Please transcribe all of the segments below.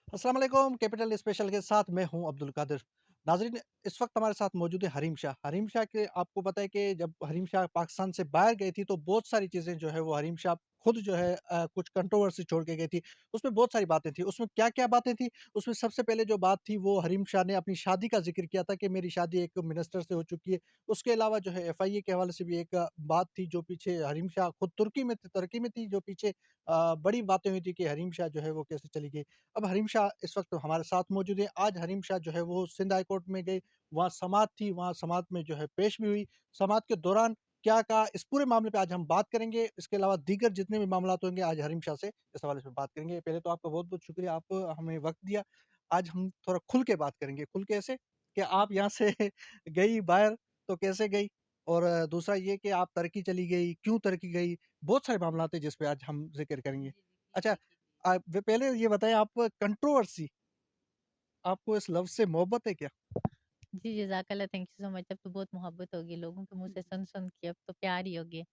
अस्सलाम वालेकुम capital special के साथ मैं हूं अब्दुल कादिर। नाज़रीन, इस वक्त हमारे साथ मौजूद है हरीम शाह। हरीम शाह के आपको पता है कि जब हरीम शाह पाकिस्तान से बाहर गई थी तो बहुत सारी चीज़ें जो है वो हरीम शाह खुद जो है कुछ कंट्रोवर्सी छोड़ के गई थी। उसमें बहुत सारी बातें थी। उसमें क्या-क्या बातें थी? उसमें सबसे पहले जो बात थी वो हरीम शाह ने अपनी शादी का ज़िक्र किया था कि मेरी शादी एक मिनिस्टर से हो चुकी है। उसके अलावा जो है एफआईए के हवाले से भी एक बात थी जो पीछे हरीम शाह खुद तुर्की में थी जो पीछे बड़ी बातें हुई थी कि हरीम शाह जो है वो कैसे चली गई। अब हरीम शाह इस वक़्त हमारे साथ मौजूद है। आज हरीम शाह जो है वो सिंध हाई कोर्ट में गए, वहाँ समाअत थी, वहाँ समाअत में जो है पेश भी हुई। समाअत के दौरान क्या कहा, इस पूरे मामले पे आज हम बात करेंगे। इसके अलावा दीगर जितने भी मामलात होंगे आज हरीम शाह से इस हवाले से बात करेंगे। पहले तो आपका बहुत-बहुत शुक्रिया, आप हमें वक़्त दिया। आज हम थोड़ा खुल के बात करेंगे। खुल के ऐसे कि आप यहाँ से गई बाहर तो कैसे गई? और दूसरा ये कि आप टर्की चली गई, क्यों टर्की गई? बहुत सारे मामलात हैं जिस पे आज हम ज़िक्र करेंगे। अच्छा, व पहले ये बताएँ, आप कंट्रोवर्सी, आपको इस लफ्ज़ से मोहब्बत है क्या? जी, जज़ाकल्लाह, थैंक यू सो मच। अब तो बहुत मोहब्बत होगी लोगों के मुँह से सुन-सुन के, अब तो प्यार ही हो गया।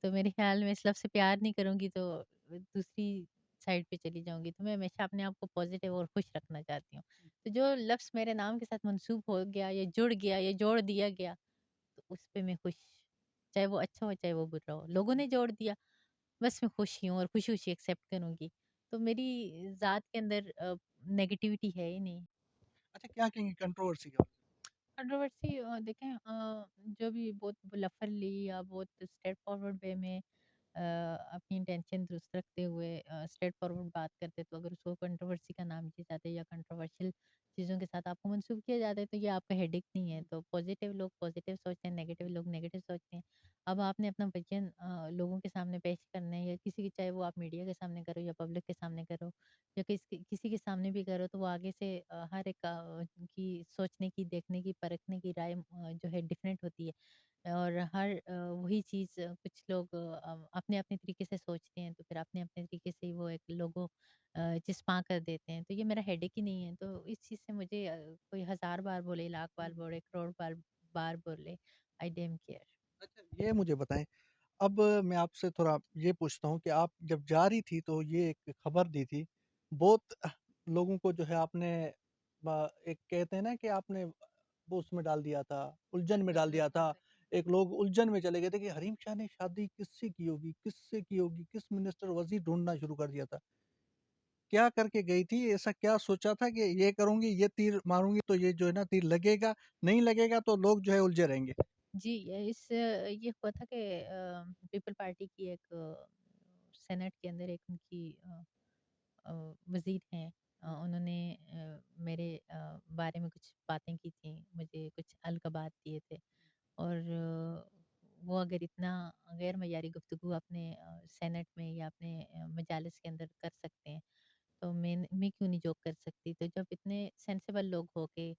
तो मेरे ख़्याल में इस लफ्ज़ से प्यार नहीं करूँगी तो दूसरी साइड पे चली जाऊँगी। तो मैं हमेशा अपने आप को पॉज़िटिव और खुश रखना चाहती हूँ। तो जो लफ्ज़ मेरे नाम के साथ मंसूब हो गया या जुड़ गया या जोड़ दिया गया, तो उस पे मैं खुश। चाहे वो अच्छा हो, चाहे वो बुरा हो। लोगों ने जोड़ दिया, बस मैं खुश ही हूँ और खुशी-खुशी एक्सेप्ट करूँगी। तो मेरी ज़ात के अंदर नेगेटिविटी है ही नहीं। अच्छा, क्या कहेंगे कंट्रोवर्सी के बारे कंट्रोवर्सी देखें, जो भी बहुत ब्लफरली या बहुत स्ट्रेट फॉरवर्ड वे में अपनी इंटेंशन दुरुस्त रखते हुए स्ट्रेट फॉरवर्ड बात करते, तो अगर उसको कंट्रोवर्सी का नाम दिया जाता है या कंट्रोवर्शियल चीज़ों के साथ आपको मंसूब किया जाता है तो ये आपका हेडेक नहीं है। तो पॉजिटिव लोग पॉजिटिव सोचते हैं, नेगेटिव लोग नेगेटिव सोचते हैं। अब आपने अपना वजन लोगों के सामने पेश करना है, या किसी की, चाहे वो आप मीडिया के सामने करो या पब्लिक के सामने करो या किसी के सामने भी करो, तो वो आगे से हर एक की सोचने की, देखने की, परखने की राय जो है डिफरेंट होती है। और हर वही चीज़ कुछ लोग अपने-अपने तरीके से सोचते हैं, तो फिर अपने-अपने तरीके से ही वो एक लोगो चिस्पा कर देते हैं। तो ये मेरा हेडेक ही नहीं है। तो इस चीज़ से मुझे कोई हज़ार बार बोले, लाख बार बोले, करोड़ बार बार बोले, आई डोंट केयर। अच्छा, ये मुझे बताएँ, अब मैं आपसे थोड़ा ये पूछता हूँ कि आप जब जा रही थी तो ये एक खबर दी थी, बहुत लोगों को जो है आपने एक कहते हैं ना कि आपने वो उसमें डाल दिया था, उलझन में डाल दिया था। एक लोग उलझन में चले गए थे कि हरीम शाह ने शादी किससे की होगी, किससे की होगी, किस मिनिस्टर वज़ीर ढूँढना शुरू कर दिया था। क्या करके गई थी? ऐसा क्या सोचा था कि ये करूँगी, ये तीर मारूँगी तो ये जो है ना तीर लगेगा, नहीं लगेगा तो लोग जो है उलझे रहेंगे। जी, ये हुआ था कि पीपल पार्टी की एक सेनेट के अंदर एक उनकी अ, वज़ीर हैं। उन्होंने मेरे बारे में कुछ बातें की थी, मुझे कुछ अलक़ाबात दिए थे। और वो अगर इतना गैर मयारी गुफ्तगू अपने सेनेट में या अपने मजालिस के अंदर कर सकते हैं, तो मैं क्यों नहीं जॉब कर सकती? तो जब इतने सेंसिबल लोग होके,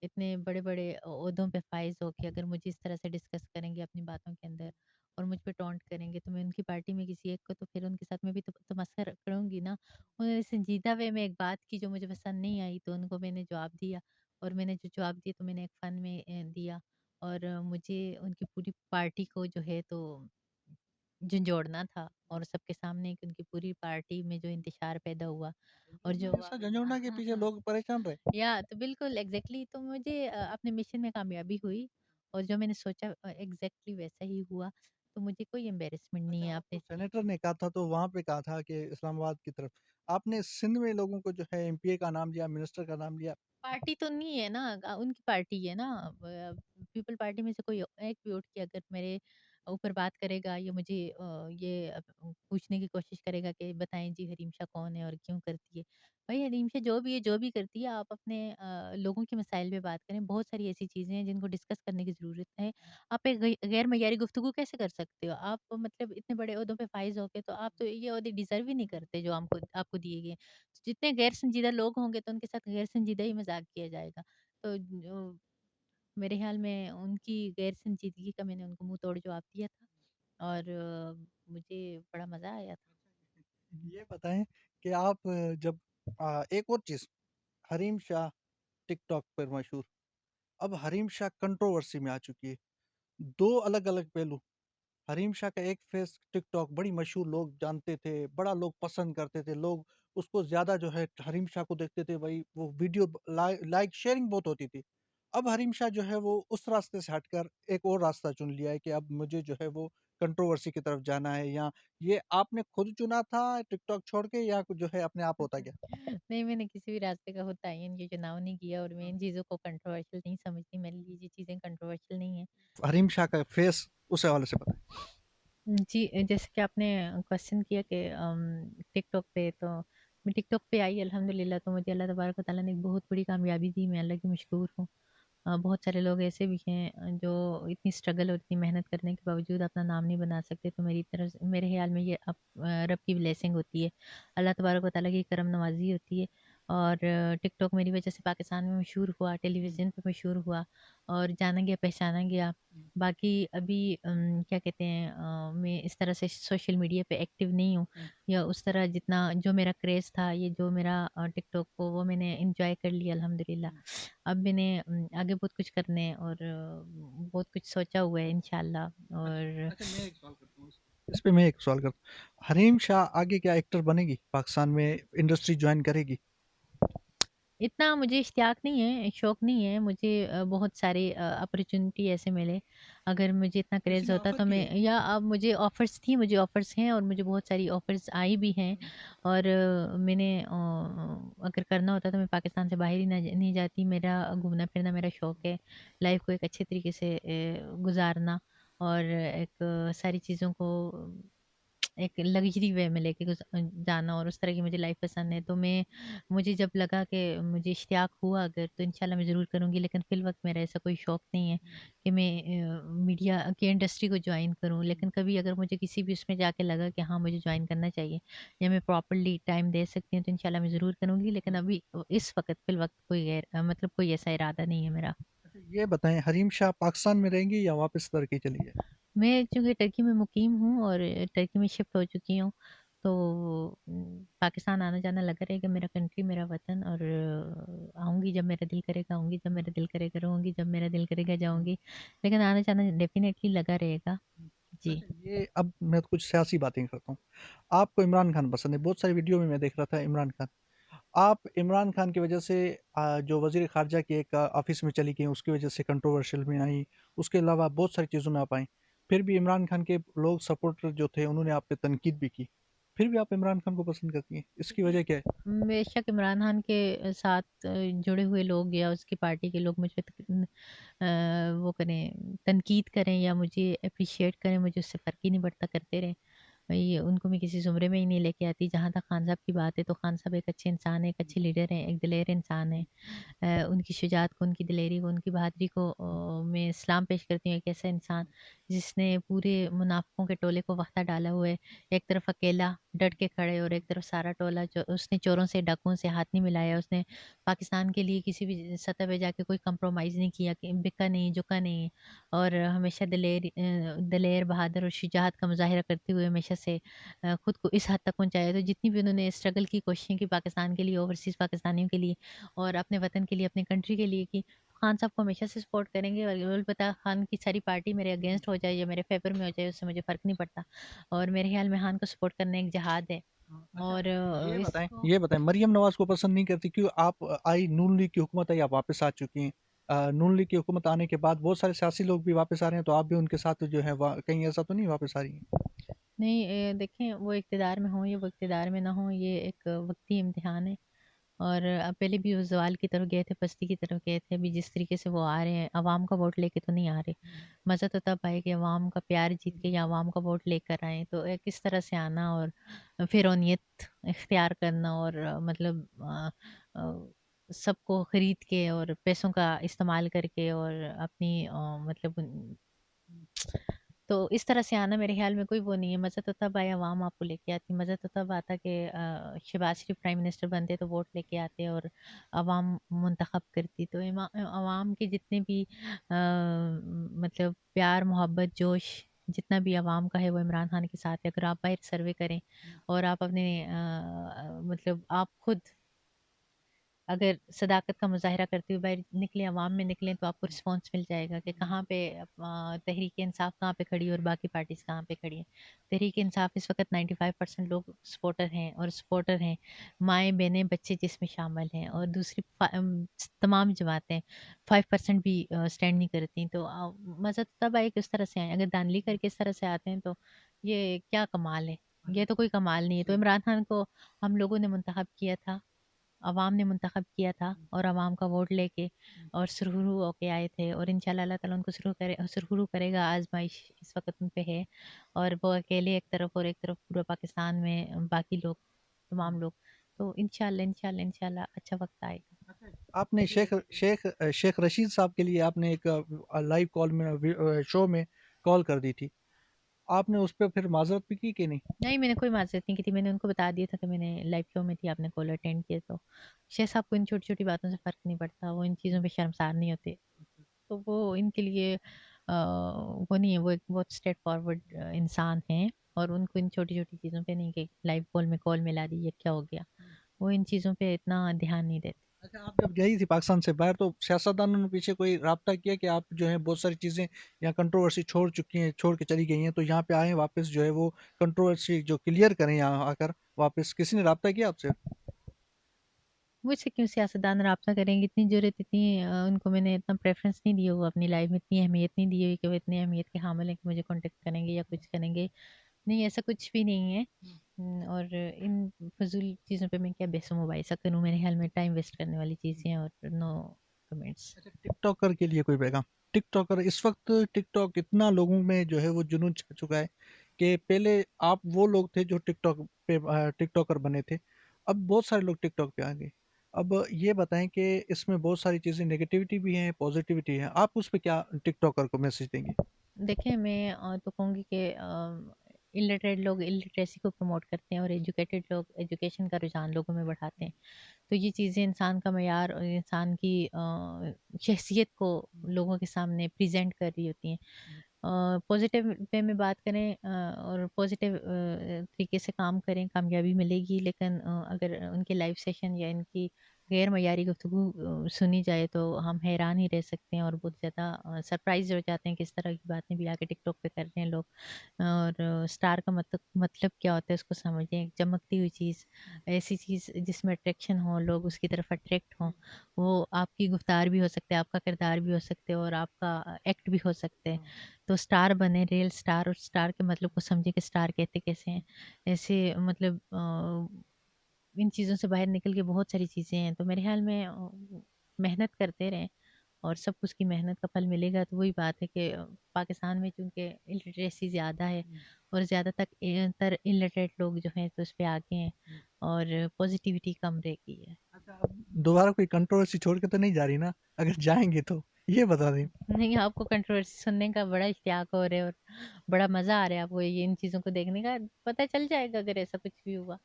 इतने बड़े-बड़े ओहदों पे फ़ाइज़ होके अगर मुझे इस तरह से डिस्कस करेंगे अपनी बातों के अंदर और मुझ पे टॉन्ट करेंगे, तो मैं उनकी पार्टी में किसी एक को, तो फिर उनके साथ मैं भी तो तमस्खर करूँगी ना। उन्होंने संजीदा वे में एक बात की जो मुझे पसंद नहीं आई, तो उनको मैंने जवाब दिया, और मैंने जो जवाब दिया तो मैंने एक फ़न में दिया। और मुझे उनकी पूरी पार्टी को जो है तो झंझोड़ना था, और सबके सामने कि उनकी पूरी पार्टी में जो इंतशार पैदा हुआ और झंझोड़ना, जो ऐसा झंझोड़ना के पीछे लोग परेशान रहे? या तो बिल्कुल एग्ज़ैक्टली, तो मुझे अपने मिशन में कामयाबी हुई, और जो मैंने सोचा एग्ज़ैक्टली वैसा ही हुआ। तो मुझे कोई एम्बैरेसमेंट नहीं अच्छा, है आपको अपने। सेनेटर ने कहा था तो वहाँ पे कहा था कि इस्लामाबाद की तरफ। आपने सिंध में लोगों को जो है एमपीए का नाम लिया, मिनिस्टर का नाम लिया। पार्टी तो नहीं है ना, उनकी पार्टी है ना। पीपल पार्टी में से कोई एक भी उठ के अगर मेरे ऊपर बात करेगा या मुझे पूछने की कोशिश करेगा कि बताएं जी हरीम शाह कौन है और क्यों करती है। भाई, हरीम शाह जो भी है, जो भी करती है, आप अपने लोगों के मसाइल पे बात करें। बहुत सारी ऐसी चीज़ें हैं जिनको डिस्कस करने की ज़रूरत है। आप एक गैर मयारी गुफ्तगू कैसे कर सकते हो? आप मतलब इतने बड़े ओहदों पे फाइज होके, तो आप तो ये ओहदे डिजर्व ही नहीं करते जो हमको आपको दिए गए। जितने गैर संजीदा लोग होंगे तो उनके साथ गैर संजीदा ही मज़ाक किया जाएगा। तो जो मेरे ख़्याल में उनकी गैर संजीदगी का मैंने उनको मुँह तोड़ जवाब दिया था, और मुझे बड़ा मज़ा आया था। ये बताएँ कि आप जब एक और चीज़, हरीम शाह टिकटॉक पर मशहूर, अब हरीम शाह कंट्रोवर्सी में आ चुकी है। 2 अलग-अलग पहलू। हरीम शाह का एक फ़ेस टिकटॉक बड़ी मशहूर, लोग जानते थे, बड़ा लोग पसंद करते थे, लोग उसको ज़्यादा जो है हरीम शाह को देखते थे, वही वो वीडियो लाइक शेयरिंग बहुत होती थी। अब हरीम शाह जो है वो उस रास्ते से हटकर एक और रास्ता चुन लिया है कि अब मुझे जो है वो कंट्रोवर्सी की तरफ जाना है, या ये आपने खुद चुना था टिकटॉक छोड़ के, या कुछ जो है अपने आप होता गया? नहीं, मैंने किसी भी रास्ते का खुद तयन ये चुनाव नहीं किया और मैं हाँ। इन चीज़ों को कंट्रोवर्शियल नहीं समझती, मेरे लिए ये चीज़ें कंट्रोवर्शियल नहीं है। हरीम शाह का फेस उस हवाले से बताएँ। जी, जैसे कि आपने क्वेश्चन किया कि टिकटॉक पे, तो मैं टिकटॉक पे आई अल्हम्दुलिल्लाह, तो मुझे अल्लाह तबारक व तआला ने एक बहुत बड़ी कामयाबी दी, मैं अल्लाह की मशकूर हूँ। बहुत सारे लोग ऐसे भी हैं जो इतनी स्ट्रगल और इतनी मेहनत करने के बावजूद अपना नाम नहीं बना सकते, तो मेरी तरफ से मेरे ख़्याल में ये रब की ब्लेसिंग होती है, अल्लाह तबारक व तआला की करम नवाज़ी होती है। और टिकटॉक मेरी वजह से पाकिस्तान में मशहूर हुआ, टेलीविज़न पे मशहूर हुआ और जाना गया, पहचाना गया। बाकी अभी क्या कहते हैं, मैं इस तरह से सोशल मीडिया पे एक्टिव नहीं हूँ या उस तरह जितना जो मेरा क्रेज़ था, ये जो मेरा टिकटॉक को वो मैंने एन्जॉय कर लिया अल्हम्दुलिल्लाह। अब मैंने आगे बहुत कुछ करने और बहुत कुछ सोचा हुआ है इंशाल्लाह। अच्छा, और अच्छा, मैं एक सवाल करता हूँ इस पे मैं एक सवाल करता हूँ। हरीम शाह आगे क्या एक्टर बनेगी? पाकिस्तान में इंडस्ट्री जॉइन करेगी? इतना मुझे इश्तियाक नहीं है, शौक नहीं है मुझे, बहुत सारे अपॉर्च्युनिटी ऐसे मिले, अगर मुझे इतना किसी क्रेज़ ने होता ऑफ़र तो किया मैं, है? या अब मुझे ऑफ़र्स थी, मुझे ऑफ़र्स हैं और मुझे बहुत सारी ऑफ़र्स आई भी हैं। और मैंने अगर करना होता तो मैं पाकिस्तान से बाहर ही नहीं जाती। मेरा घूमना-फिरना मेरा शौक है, लाइफ़ को एक अच्छे तरीके से गुज़ारना और एक सारी चीज़ों को एक लग्ज़री वे में लेके जाना, और उस तरह की मुझे लाइफ़ पसंद है। तो मुझे जब लगा कि मुझे इश्तियाक हुआ अगर, तो इंशाल्लाह मैं ज़रूर करूँगी, लेकिन फ़िलवक़्त मेरा ऐसा कोई शौक नहीं है कि मैं मीडिया की इंडस्ट्री को जॉइन करूँ। लेकिन कभी अगर मुझे किसी भी उसमें जाके लगा कि हाँ, मुझे जॉइन करना चाहिए या मैं प्रॉपर्ली टाइम दे सकती हूँ, तो इंशाल्लाह मैं ज़रूर करूँगी। लेकिन अभी इस वक़्त फ़िलवक़्त कोई मतलब कोई ऐसा इरादा नहीं है मेरा। अच्छा, ये बताएँ हरीम शाह पाकिस्तान में रहेंगी या वापस टर्की चली जाएँ? मैं चूँकि टर्की में मुक़ीम हूँ और टर्की में शिफ्ट हो चुकी हूँ, तो पाकिस्तान आना-जाना लगा रहेगा, मेरा कंट्री, मेरा वतन। और आऊँगी जब मेरा दिल करेगा आऊँगी, जब मेरा दिल करेगा रहूँगी, जब मेरा दिल करेगा जाऊँगी। लेकिन आना-जाना डेफ़िनेटली लगा रहेगा। जी। अच्छा, ये अब मैं कुछ सियासी बातें करता हूँ। आपको इमरान खान पसंद है, बहुत सारी वीडियो में मैं देख रहा था इमरान खान। आप इमरान खान की वजह से जो वज़ीर ख़ारिजा की एक ऑफ़िस में चली गईं, उसकी वजह से कंट्रोवर्शियल में आईं, उसके अलावा बहुत सारी चीज़ों में आप आईं। फिर भी इमरान खान के लोग सपोर्टर जो थे, उन्होंने आप पे तनकीद भी की। फिर भी आप इमरान खान को पसंद करती हैं, इसकी वजह क्या है? बेशक इमरान खान के साथ जुड़े हुए लोग या उसकी पार्टी के लोग मुझ पे वो करें, तनकीद करें या मुझे एप्रिशिएट करें, मुझे उससे फ़र्क ही नहीं पड़ता, करते रहें। ये उनको मैं किसी ज़ुमरे में ही नहीं लेके आती। जहाँ तक खान साहब की बात है, तो खान साहब एक अच्छे इंसान हैं, एक अच्छे लीडर हैं, एक दिलेर इंसान हैं। उनकी शुजाअत को, उनकी दिलेरी को, उनकी बहादुरी को मैं सलाम पेश करती हूँ। एक ऐसा इंसान जिसने पूरे मुनाफ़िकों के टोले को वख्ता डाला हुआ है। एक तरफ अकेला डट के खड़े और एक तरफ सारा टोला, जो उसने चोरों से, डाकुओं से हाथ नहीं मिलाया। उसने पाकिस्तान के लिए किसी भी सतह पे जाके कोई कंप्रोमाइज़ नहीं किया, कि बिका नहीं, झुका नहीं। और हमेशा दिलेर, बहादुर और शुजाअत का मुज़ाहिरा करते हुए हमेशा से खुद को इस हद तक पहुँचाया। तो जितनी भी उन्होंने स्ट्रगल की, कोशिशें की पाकिस्तान के लिए, ओवरसीज़ पाकिस्तानियों के लिए और अपने वतन के लिए, अपनी कंट्री के लिए की, खान साहब को हमेशा से सपोर्ट करेंगे। और अलबत्ता खान की सारी पार्टी मेरे अगेंस्ट हो जाए या मेरे फेवर में हो जाए, उससे मुझे फ़र्क नहीं पड़ता। और मेरे ख़्याल में खान को सपोर्ट करना एक जिहाद है। हाँ, अच्छा, और इसको ये बताएँ मरियम नवाज़ को पसंद नहीं करती क्यों? आप आई नून लीग की हुकूमत आई, आप वापस आ चुकी हैं। नून लीग की हुकूमत आने के बाद बहुत सारे सियासी लोग भी वापस आ रहे हैं, तो आप भी उनके साथ जो है वा कहीं ऐसा तो नहीं वापस आ रही हैं? नहीं, देखें, वो इक़्तिदार में हों या वो इक़्तिदार में ना हों, ये एक वक़्ती इम्तिहान है। और पहले भी वो ज़वाल की तरफ गए थे, पस्ती की तरफ गए थे। अभी जिस तरीके से वो आ रहे हैं, अवाम का वोट लेके तो नहीं आ रहे। मज़ा तो तब आए कि अवाम का प्यार जीत के या अवाम का वोट लेकर आएँ। तो किस तरह से आना और फ़िरौनियत इख्तियार करना और मतलब सबको खरीद के और पैसों का इस्तेमाल करके और अपनी मतलब तो इस तरह से आना, मेरे ख़्याल में कोई वो नहीं है। मज़ा तो तब आया अवाम आपको लेके आती, मज़ा तो तब आता कि शहबाज़ शरीफ़ प्राइम मिनिस्टर बनते तो वोट लेके आते और अवाम मुंतख़ब करती। तो अवाम के जितने भी मतलब प्यार, मोहब्बत, जोश जितना भी अवाम का है, वो इमरान खान के साथ है। अगर आप बाहर सर्वे करें और आप अपने मतलब आप खुद अगर सदाकत का मुज़ाहिरा करते हुए बाहर निकलें, अवाम में निकलें तो आपको रिस्पॉन्स मिल जाएगा कि कहाँ पे तहरीक-ए-इंसाफ कहाँ पे खड़ी है और बाकी पार्टीज़ कहाँ पे खड़ी हैं। तहरीक-ए-इंसाफ इस वक़्त 95% लोग सपोर्टर हैं और सपोर्टर हैं, माएँ-बहनें, बच्चे जिसमें शामिल हैं और दूसरी तमाम जमातें 5% भी स्टैंड नहीं करती। तो मज़ा तो तब आए कि उस तरह से आएँ, अगर धांधली करके इस तरह से आते हैं तो ये क्या कमाल है? ये तो कोई कमाल नहीं है। तो इमरान खान को हम लोगों ने मुंतखब किया था, अवाम ने मुंतखब किया था और अवाम का वोट लेके और सुरखरू होके आए थे और इंशाल्लाह अल्लाह ताला उनको सुरखरू करेगा। आज़माइश इस वक़्त उन पे है और वो अकेले एक तरफ और एक तरफ पूरा पाकिस्तान में बाकी लोग, तमाम लोग। तो इंशाल्लाह, इंशाल्लाह, इंशाल्लाह अच्छा वक़्त आएगा। आपने शेख रशीद साहब के लिए आपने एक लाइव कॉल में शो में कॉल कर दी थी। आपने उस पे फिर माज़रत भी की कि नहीं? नहीं, मैंने कोई माज़रत नहीं की थी। मैंने उनको बता दिया था कि मैंने लाइव शो में थी, आपने कॉल अटेंड किया तो। शेख साहब को इन छोटी-छोटी बातों से फ़र्क नहीं पड़ता, वो इन चीज़ों पे शर्मसार नहीं होते। तो वो इनके लिए वो नहीं है, वो एक बहुत स्ट्रेट फॉरवर्ड इंसान हैं और उनको इन छोटी-छोटी चीज़ों पे नहीं कि लाइव कॉल में कॉल मिला दी, ये क्या हो गया? वो इन चीज़ों पे इतना ध्यान नहीं देते। अच्छा, आप जब गई थी पाकिस्तान से बाहर तो सियासतदानों ने पीछे कोई राब्ता किया कि आप जो है बहुत सारी चीज़ें या कंट्रोवर्सी छोड़ चुकी हैं, छोड़ के चली गई हैं, तो यहाँ पे आएँ वापस जो है वो कंट्रोवर्सी जो क्लियर करें यहाँ आकर वापस, किसी ने राब्ता किया आपसे? मुझसे क्यों सियासतदान राब्ता करेंगे? इतनी ज़रूरत इतनी उनको मैंने इतना प्रेफ़रेंस नहीं दिया हुआ अपनी लाइफ़ में, इतनी अहमियत नहीं दी हुई कि वो इतनी अहमियत के हामिल हैं कि मुझे कॉन्टेक्ट करेंगे या कुछ करेंगे। नहीं, ऐसा कुछ भी नहीं है। और इन फ़िज़ूल चीज़ों पे मैं क्या बहस-ओ-मुबाहिसा करूँ? मेरे ख़्याल में टाइम वेस्ट करने वाली चीज़ें हैं और नो कमेंट्स। अच्छा, टिकटॉकर के लिए कोई पैगाम? टिकटॉकर इस वक़्त टिकटॉक इतना लोगों में जो है वो जुनून छा चुका है कि पहले आप वो लोग थे जो टिकटॉक पे टिकटॉकर बने थे। अब बहुत सारे लोग टिकटॉक पे आ गए। अब ये बताएँ कि इसमें बहुत सारी चीज़ें नेगेटिविटी भी है, पॉज़िटिविटी है। आप उस पे क्या टिकटॉकर को मैसेज देंगे? देखिए, मैं तो कहूँगी कि इलिटरेट लोग इलिटरेसी को प्रमोट करते हैं और एजुकेटेड लोग एजुकेशन का रुझान लोगों में बढ़ाते हैं। तो ये चीज़ें इंसान का मयार और इंसान की शख्सियत को लोगों के सामने प्रेज़ेंट कर रही होती हैं। पॉज़िटिव वे में बात करें और पॉज़िटिव तरीके से काम करें, कामयाबी मिलेगी। लेकिन अगर उनके लाइव सेशन या इनकी गैर मयारी गुफ्तगू सुनी जाए तो हम हैरान ही रह सकते हैं और बहुत ज़्यादा सरप्राइज़ हो जाते हैं कि इस तरह की बातें भी आके टिकटॉक पे कर रहे हैं लोग। और स्टार का मतलब क्या होता है उसको समझें। एक चमकती हुई चीज़, ऐसी चीज़ जिसमें अट्रैक्शन हो, लोग उसकी तरफ अट्रैक्ट हों। वो आपकी गुफ्तार भी हो सकता है, आपका किरदार भी हो सकते हैं और आपका एक्ट भी हो सकते हैं। तो स्टार बने, रियल स्टार, और स्टार के मतलब को समझें कि स्टार कहते कैसे हैं। ऐसे मतलब इन चीज़ों से बाहर निकल के बहुत सारी चीज़ें हैं। तो मेरे ख़्याल में मेहनत करते रहें और सब कुछ की मेहनत का फल मिलेगा। तो वही बात है कि पाकिस्तान में चूँकि इलिटरेसी ज़्यादा है और ज़्यादा तक तर इलिटरेट लोग जो हैं तो उस पे आगे हैं और पॉज़िटिविटी कम रह गई है। अच्छा, अब दोबारा कोई कंट्रोवर्सी छोड़ के तो नहीं जा रही ना? अगर जाएँगे तो, ये बता दें। नहीं, आपको कंट्रोवर्सी सुनने का बड़ा इश्तियाक हो रहा है और बड़ा मज़ा आ रहा है आपको ये इन चीज़ों को देखने का। पता चल जाएगा अगर ऐसा कुछ भी हुआ।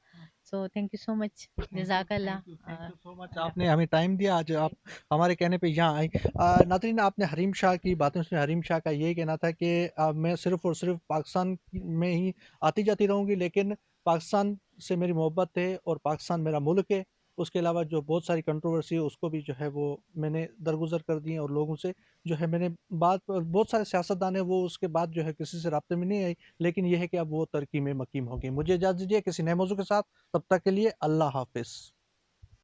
So thank you so much. जज़ाकल्लाह। थैंक यू सो मच, अल्लाह आपने हमें टाइम दिया, आज आप हमारे कहने पे यहाँ आई। नाज़रीन, आपने हरीम शाह की बातें सुनी। हरीम शाह का यही कहना था कि मैं सिर्फ़ और सिर्फ़ पाकिस्तान में ही आती-जाती रहूँगी, लेकिन पाकिस्तान से मेरी मोहब्बत है और पाकिस्तान मेरा मुल्क है। उसके अलावा जो बहुत सारी कंट्रोवर्सी है उसको भी जो है वो मैंने दरगुज़र कर दी है और लोगों से जो है मैंने बात, बहुत सारे सियासतदान हैं वो उसके बाद जो है किसी से राब्ते में नहीं आई, लेकिन ये है कि अब वो तरक्की में मकीम हो गई। मुझे इजाज़त दीजिए किसी नए मौज़ू के साथ, तब तक के लिए अल्लाह हाफ़िज़।